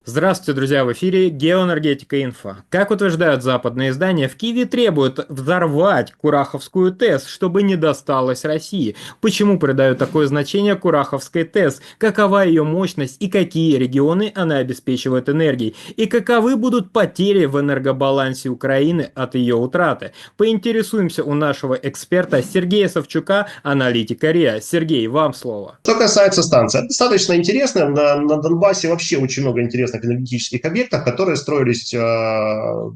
Здравствуйте, друзья! В эфире Геоэнергетика Инфо. Как утверждают западные издания, в Киеве требуют взорвать Кураховскую ТЭС, чтобы не досталось России. Почему придают такое значение Кураховской ТЭС? Какова ее мощность и какие регионы она обеспечивает энергией? И каковы будут потери в энергобалансе Украины от ее утраты? Поинтересуемся у нашего эксперта Сергея Савчука, аналитика РИА. Сергей, вам слово. Что касается станции, это достаточно интересно. На Донбассе вообще очень много интересных энергетических объектов, которые строились в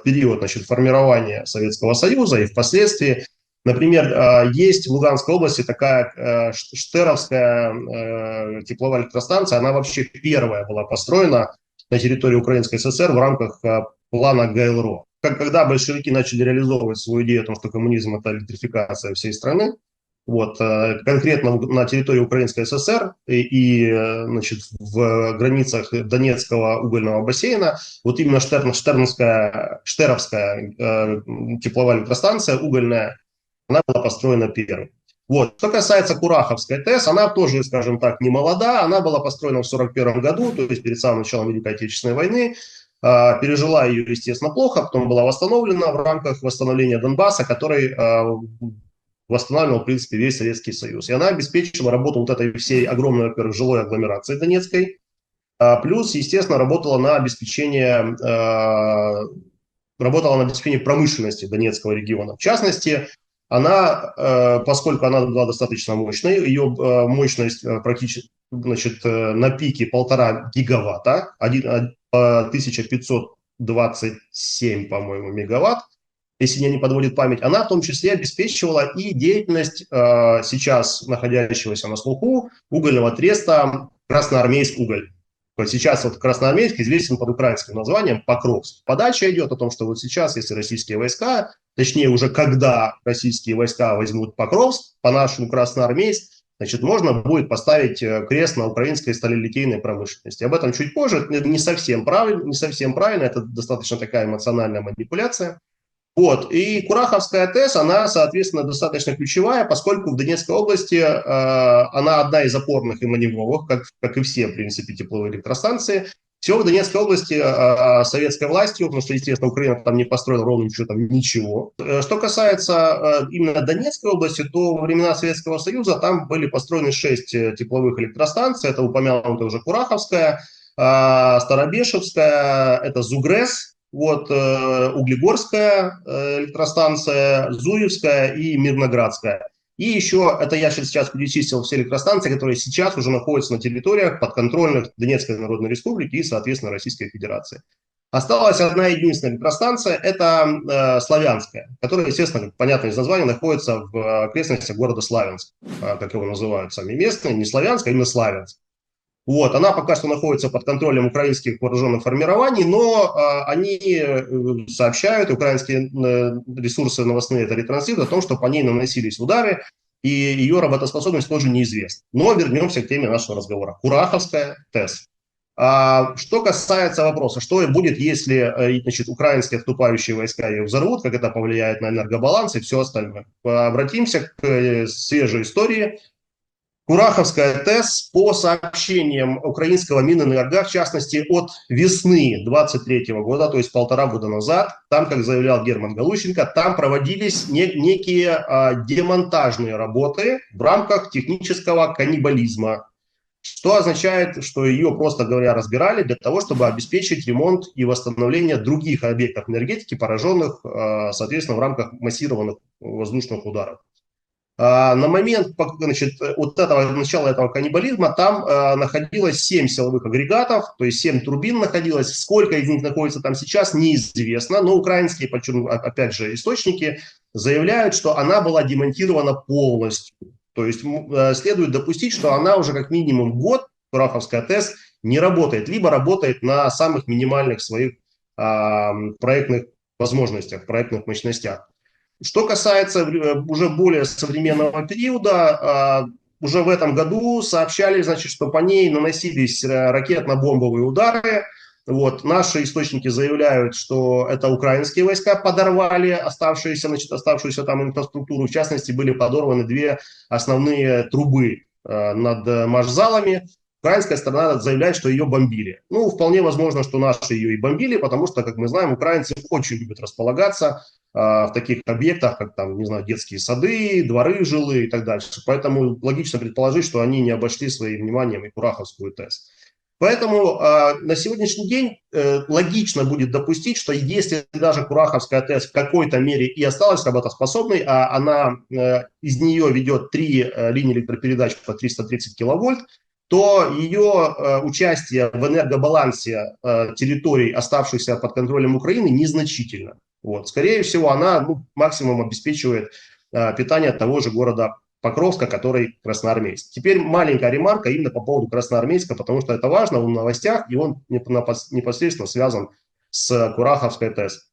период, значит, формирования Советского Союза и впоследствии. Например, есть в Луганской области такая Штеровская тепловая электростанция. Она вообще первая была построена на территории Украинской ССР в рамках плана ГЛРО. Когда большевики начали реализовывать свою идею о том, что коммунизм – это электрификация всей страны, вот, конкретно на территории Украинской ССР значит, в границах Донецкого угольного бассейна, вот именно Штеровская тепловая электростанция угольная, она была построена первой. Вот. Что касается Кураховской ТЭС, она тоже, скажем так, не молода, она была построена в 1941 году, то есть перед самым началом Великой Отечественной войны. Пережила ее, естественно, плохо, потом была восстановлена в рамках восстановления Донбасса, который восстанавливал, в принципе, весь Советский Союз. И она обеспечила работу вот этой всей огромной, во-первых, жилой агломерации Донецкой, плюс, естественно, работала на обеспечении промышленности Донецкого региона. В частности, она, поскольку она была достаточно мощной, ее мощность практически, значит, на пике 1,5 гигаватта, 1527, по-моему, мегаватт, если меня не подводит память, она в том числе обеспечивала и деятельность сейчас находящегося на слуху угольного треста «Красноармейск уголь». Вот сейчас вот Красноармейск известен под украинским названием Покровск. Подача идет о том, что вот сейчас, если российские войска, точнее уже когда российские войска возьмут Покровск, по-нашему Красноармейск, значит, можно будет поставить крест на украинской сталелитейной промышленности. Об этом чуть позже. Это не совсем правильно, это достаточно такая эмоциональная манипуляция. Вот. И Кураховская ТЭС, она, соответственно, достаточно ключевая, поскольку в Донецкой области она одна из опорных и маневровых, как и все, в принципе, тепловые электростанции. Всего в Донецкой области советской властью, потому что, естественно, Украина там не построила ровным счетом ничего. Что касается именно Донецкой области, то во времена Советского Союза там были построены 6 тепловых электростанций. Это упомянутая уже Кураховская, Старобешевская, это Зугрес, вот, Углегорская электростанция, Зуевская и Мирноградская. И еще, это я сейчас перечислил все электростанции, которые сейчас уже находятся на территориях подконтрольных Донецкой Народной Республики и, соответственно, Российской Федерации. Осталась одна единственная электростанция, это Славянская, которая, естественно, как понятно из названия, находится в окрестностях города Славянск, как его называют сами местные, не Славянск, а именно Славянск. Вот, она пока что находится под контролем украинских вооруженных формирований, но они сообщают, украинские ресурсы новостные это ретранслируют, о том, что по ней наносились удары, и ее работоспособность тоже неизвестна. Но вернемся к теме нашего разговора. Кураховская ТЭС. Что касается вопроса, что будет, если, значит, украинские отступающие войска ее взорвут, как это повлияет на энергобаланс и все остальное. Обратимся к свежей истории. Кураховская ТЭС, по сообщениям украинского Минэнерго, в частности, от весны 2023 года, то есть 1,5 года назад, там, как заявлял Герман Галущенко, там проводились некие демонтажные работы в рамках технического каннибализма, что означает, что ее, просто говоря, разбирали для того, чтобы обеспечить ремонт и восстановление других объектов энергетики, пораженных, соответственно, в рамках массированных воздушных ударов. На момент, значит, вот этого, начала этого каннибализма там находилось 7 силовых агрегатов, то есть 7 турбин находилось. Сколько из них находится там сейчас, неизвестно, но украинские, опять же, источники заявляют, что она была демонтирована полностью. То есть следует допустить, что она уже как минимум год, Кураховская ТЭС, не работает, либо работает на самых минимальных своих проектных возможностях, проектных мощностях. Что касается уже более современного периода, уже в этом году сообщали, значит, что по ней наносились ракетно-бомбовые удары. Вот. Наши источники заявляют, что это украинские войска подорвали оставшуюся там инфраструктуру. В частности, были подорваны 2 основные трубы над машзалами. В украинская сторона заявляет, что ее бомбили. Ну, вполне возможно, что наши ее и бомбили, потому что, как мы знаем, украинцы очень любят располагаться в таких объектах, как там, не знаю, детские сады, дворы жилые и так дальше. Поэтому логично предположить, что они не обошли своим вниманием и Кураховскую ТЭС. Поэтому на сегодняшний день логично будет допустить, что если даже Кураховская ТЭС в какой-то мере и осталась работоспособной, а она из нее ведет 3 линии электропередач по 330 киловольт, то ее участие в энергобалансе территорий, оставшихся под контролем Украины, незначительно. Вот. Скорее всего, она максимум обеспечивает питание того же города Покровска, который Красноармейск. Теперь маленькая ремарка именно по поводу Красноармейска, потому что это важно, он в новостях, и он непосредственно связан с Кураховской ТЭС.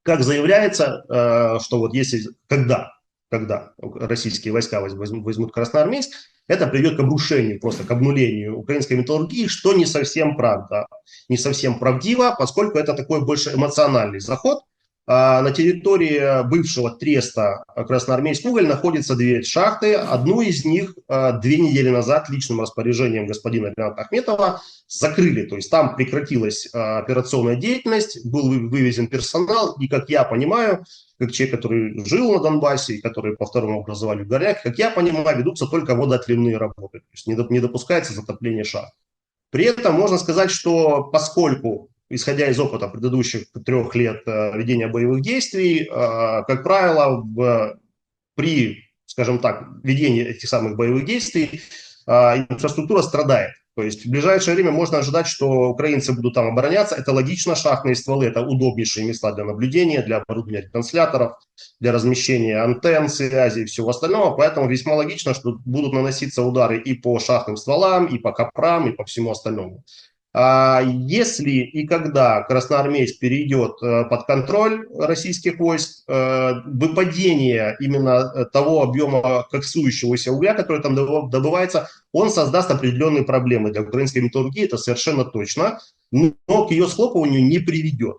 Как заявляется, что вот если, когда российские войска возьмут Красноармейск, это приведет к обрушению, просто к обнулению украинской металлургии, что не совсем правда, не совсем правдиво, поскольку это такой больше эмоциональный заход. На территории бывшего треста Красноармейск уголь находится 2 шахты. Одну из них 2 недели назад личным распоряжением господина Рената Ахметова закрыли. То есть там прекратилась операционная деятельность, был вывезен персонал. И, как я понимаю, как человек, который жил на Донбассе и который по второму образованию горяк, как я понимаю, ведутся только водоотливные работы. То есть не допускается затопление шахт. При этом можно сказать, что поскольку, исходя из опыта предыдущих 3 лет ведения боевых действий, как правило, при, скажем так, ведении этих самых боевых действий инфраструктура страдает. То есть в ближайшее время можно ожидать, что украинцы будут там обороняться. Это логично, шахтные стволы – это удобнейшие места для наблюдения, для оборудования трансляторов, для размещения антенн, связи и всего остального. Поэтому весьма логично, что будут наноситься удары и по шахтным стволам, и по копром, и по всему остальному. Если и когда Красноармейск перейдет под контроль российских войск, выпадение именно того объема коксующегося угля, который там добывается, он создаст определенные проблемы для украинской металлургии, это совершенно точно, но к ее схлопыванию не приведет.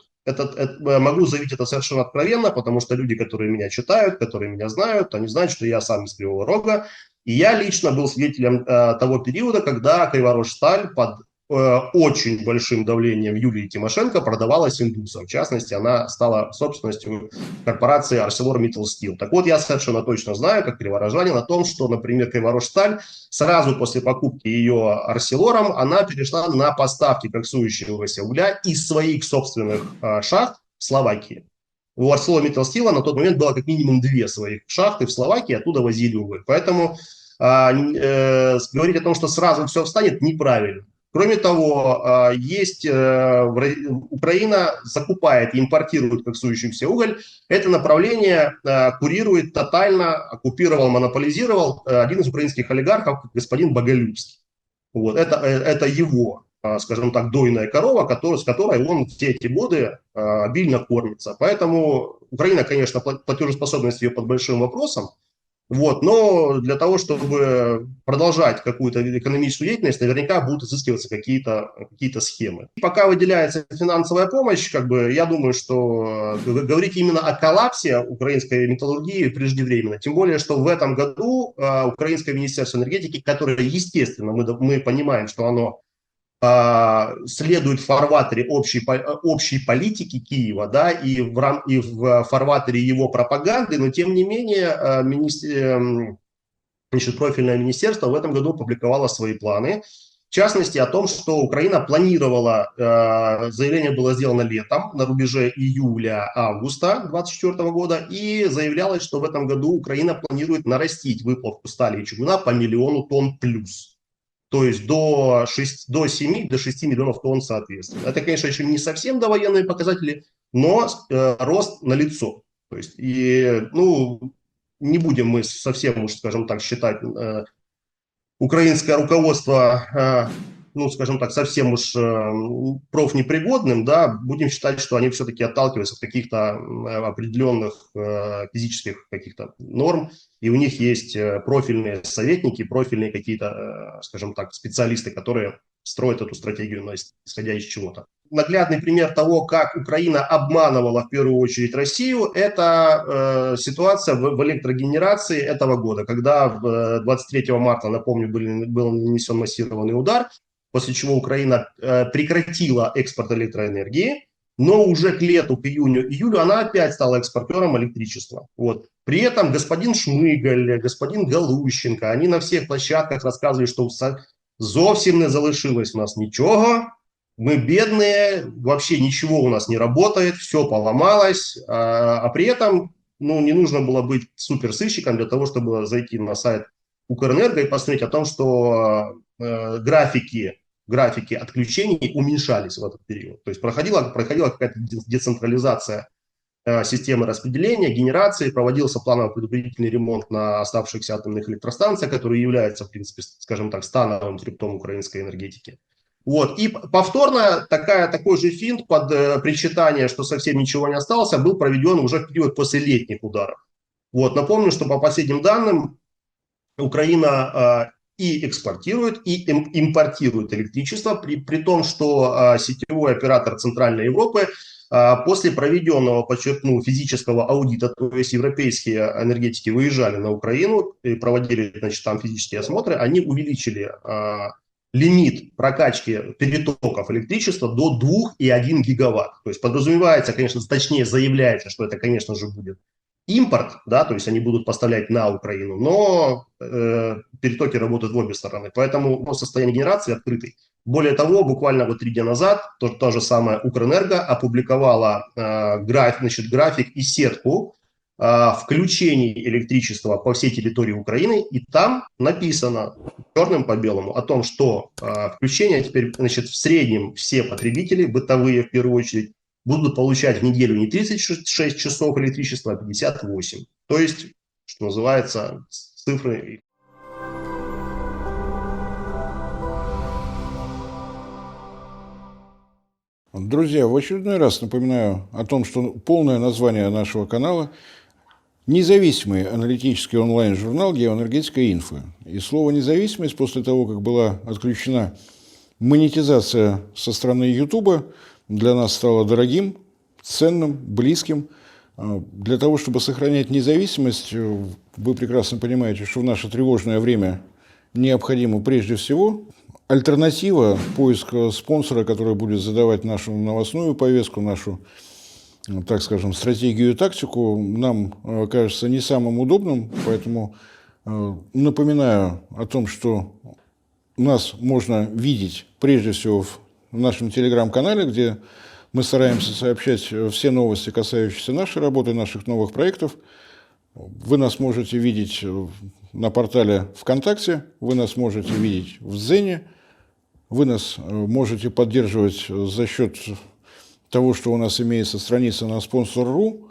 Могу заявить это совершенно откровенно, потому что люди, которые меня читают, которые меня знают, они знают, что я сам из Кривого Рога, и я лично был свидетелем того периода, когда Криворожсталь под очень большим давлением Юлии Тимошенко продавалась индусам. В частности, она стала собственностью корпорации ArcelorMittal Steel. Так вот, я совершенно точно знаю, как криворожанин, о том, что, например, Криворожсталь сразу после покупки ее Арселором, она перешла на поставки коксующегося угля из своих собственных шахт в Словакии. У ArcelorMittal Steel на тот момент было как минимум 2 своих шахты в Словакии, оттуда возили уголь. Поэтому говорить о том, что сразу все встанет, неправильно. Кроме того, Украина закупает и импортирует коксующийся уголь. Это направление курирует, тотально оккупировал, монополизировал один из украинских олигархов, господин Боголюбский. Вот. Это его, скажем так, дойная корова, с которой он все эти годы обильно кормится. Поэтому Украина, конечно, платежеспособность ее под большим вопросом. Вот, но для того, чтобы продолжать какую-то экономическую деятельность, наверняка будут изыскиваться какие-то схемы. И пока выделяется финансовая помощь, я думаю, что говорить именно о коллапсе украинской металлургии преждевременно. Тем более, что в этом году украинское министерство энергетики, которое, естественно, мы понимаем, что оно следует в фарватере общей политики Киева, да, и в фарватере его пропаганды, но тем не менее профильное министерство в этом году опубликовало свои планы. В частности, о том, что Украина планировала, заявление было сделано летом, на рубеже июля-августа 2024 года, и заявлялось, что в этом году Украина планирует нарастить выплавку стали и чугуна по 1 миллиону тонн плюс. То есть до 6 миллионов тонн соответственно. Это, конечно, еще не совсем довоенные показатели, но рост налицо. То есть, не будем мы совсем уж, скажем так, считать украинское руководство, скажем так, совсем уж профнепригодным, да, будем считать, что они все-таки отталкиваются от каких-то определенных физических каких-то норм, и у них есть профильные советники, профильные какие-то, скажем так, специалисты, которые строят эту стратегию, исходя из чего-то. наглядный пример того, как Украина обманывала в первую очередь Россию, это ситуация в электрогенерации этого года, когда 23 марта, напомню, был нанесен массированный удар, после чего Украина прекратила экспорт электроэнергии, но уже к лету, к июню она опять стала экспортером электричества. Вот. При этом господин Шмыгаль, господин Галущенко, они на всех площадках рассказывали, что зовсім не залишилось у нас ничего, мы бедные, вообще ничего у нас не работает, все поломалось, а при этом не нужно было быть суперсыщиком для того, чтобы зайти на сайт Укрэнерго и посмотреть о том, что графики отключений уменьшались в этот период. То есть проходила какая-то децентрализация системы распределения, генерации, проводился плановый предупредительный ремонт на оставшихся атомных электростанциях, которые являются, в принципе, скажем так, становым хребтом украинской энергетики. Вот. И повторно такой же финт под причитание, что совсем ничего не осталось, был проведен уже в период после летних ударов. Вот. Напомню, что по последним данным Украина и экспортирует, и импортирует электричество, при том, что сетевой оператор Центральной Европы после проведенного, подчеркну, физического аудита, то есть европейские энергетики выезжали на Украину и проводили, значит, там физические осмотры, они увеличили лимит прокачки перетоков электричества до 2,1 гигаватт. То есть подразумевается, конечно, точнее заявляется, что это, конечно же, будет импорт, да, то есть они будут поставлять на Украину, но перетоки работают в обе стороны, поэтому состояние генерации открытый. Более того, буквально вот 3 дня назад то же самое Укрэнерго опубликовала график и сетку включений электричества по всей территории Украины, и там написано черным по белому о том, что включения теперь, значит, в среднем все потребители, бытовые в первую очередь, будут получать в неделю не 36 часов электричества, а 58. То есть, что называется, цифры. Друзья, в очередной раз напоминаю о том, что полное название нашего канала – независимый аналитический онлайн-журнал «Геоэнергетика Инфо». И слово «независимость» после того, как была отключена монетизация со стороны Ютуба, для нас стало дорогим, ценным, близким. Для того, чтобы сохранять независимость, вы прекрасно понимаете, что в наше тревожное время необходимо прежде всего альтернатива, поиск спонсора, который будет задавать нашу новостную повестку, нашу, так скажем, стратегию и тактику, нам кажется не самым удобным, поэтому напоминаю о том, что нас можно видеть прежде всего в нашем телеграм-канале, где мы стараемся сообщать все новости, касающиеся нашей работы, наших новых проектов. Вы нас можете видеть на портале ВКонтакте, вы нас можете видеть в Дзене, вы нас можете поддерживать за счет того, что у нас имеется страница на Sponsor.ru.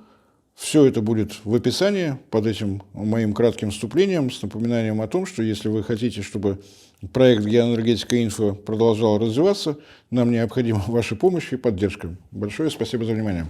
Все это будет в описании под этим моим кратким вступлением с напоминанием о том, что если вы хотите, чтобы проект «Геоэнергетика Инфо» продолжал развиваться, нам необходима ваша помощь и поддержка. Большое спасибо за внимание.